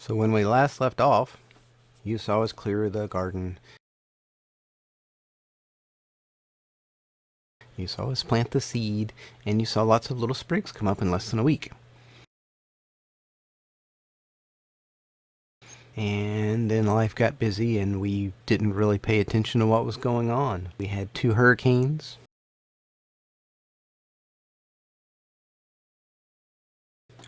So when we last left off, you saw us clear the garden. You saw us plant the seed, and you saw lots of little sprigs come up in less than a week. And then life got busy, and we didn't really pay attention to what was going on. We had 2 hurricanes.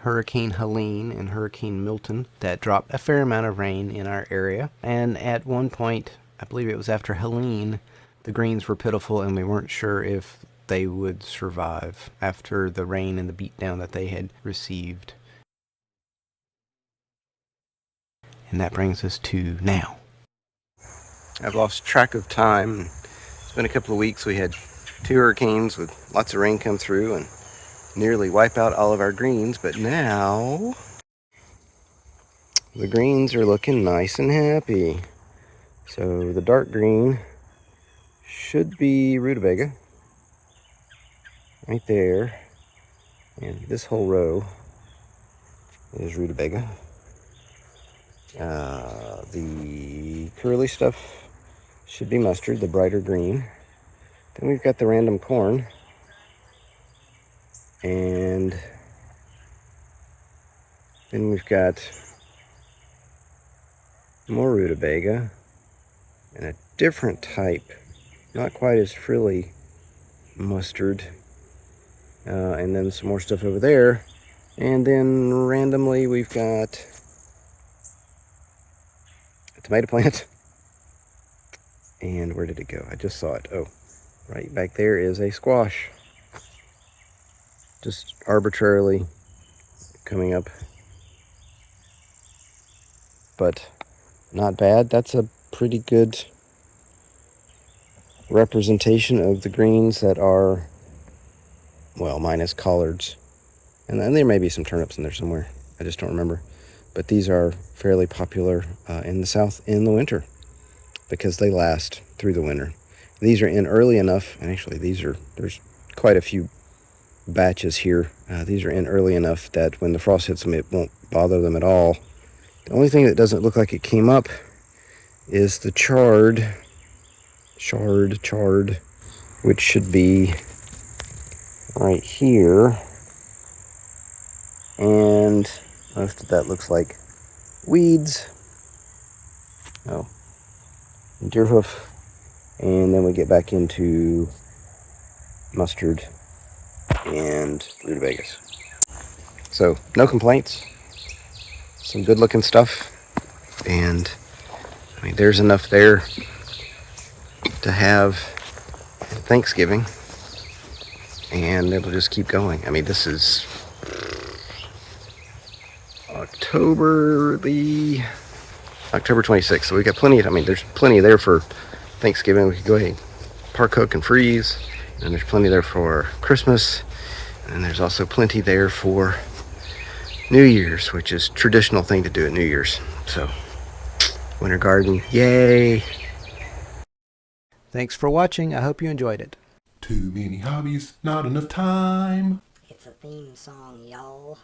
Hurricane Helene and Hurricane Milton that dropped a fair amount of rain in our area. And at one point, I believe it was after Helene, the greens were pitiful and we weren't sure if they would survive after the rain and the beatdown that they had received. And that brings us to now. I've lost track of time. It's been a couple of weeks. We had 2 hurricanes with lots of rain come through and nearly wipe out all of our greens, but now the greens are looking nice and happy. So the dark green should be rutabaga right there, and this whole row is rutabaga. The curly stuff should be mustard, the brighter green. Then we've got the random corn, and then we've got more rutabaga and a different type, not quite as frilly mustard, and then some more stuff over there. And then randomly we've got a tomato plant. And where did it go? I just saw it. Oh, right back there is a squash. Just arbitrarily coming up. But not bad. That's a pretty good representation of the greens that are, well, minus collards. And then there may be some turnips in there somewhere. I just don't remember. But these are fairly popular in the South in the winter because they last through the winter. These are in early enough, and actually there's quite a few batches here. These are in early enough that when the frost hits them, it won't bother them at all. The only thing that doesn't look like it came up is the chard, which should be right here. And most of that looks like weeds. Oh, deer hoof. And then we get back into mustard and rutabagas. So no complaints. Some good looking stuff. And I mean, there's enough there to have Thanksgiving. And it'll just keep going. I mean, this is October 26th. So we got plenty of, I mean, there's plenty there for Thanksgiving. We could go ahead, park cook and freeze. And there's plenty there for Christmas. And there's also plenty there for New Year's, which is a traditional thing to do at New Year's. So, winter garden, yay! Thanks for watching. I hope you enjoyed it. Too many hobbies, not enough time. It's a theme song, y'all.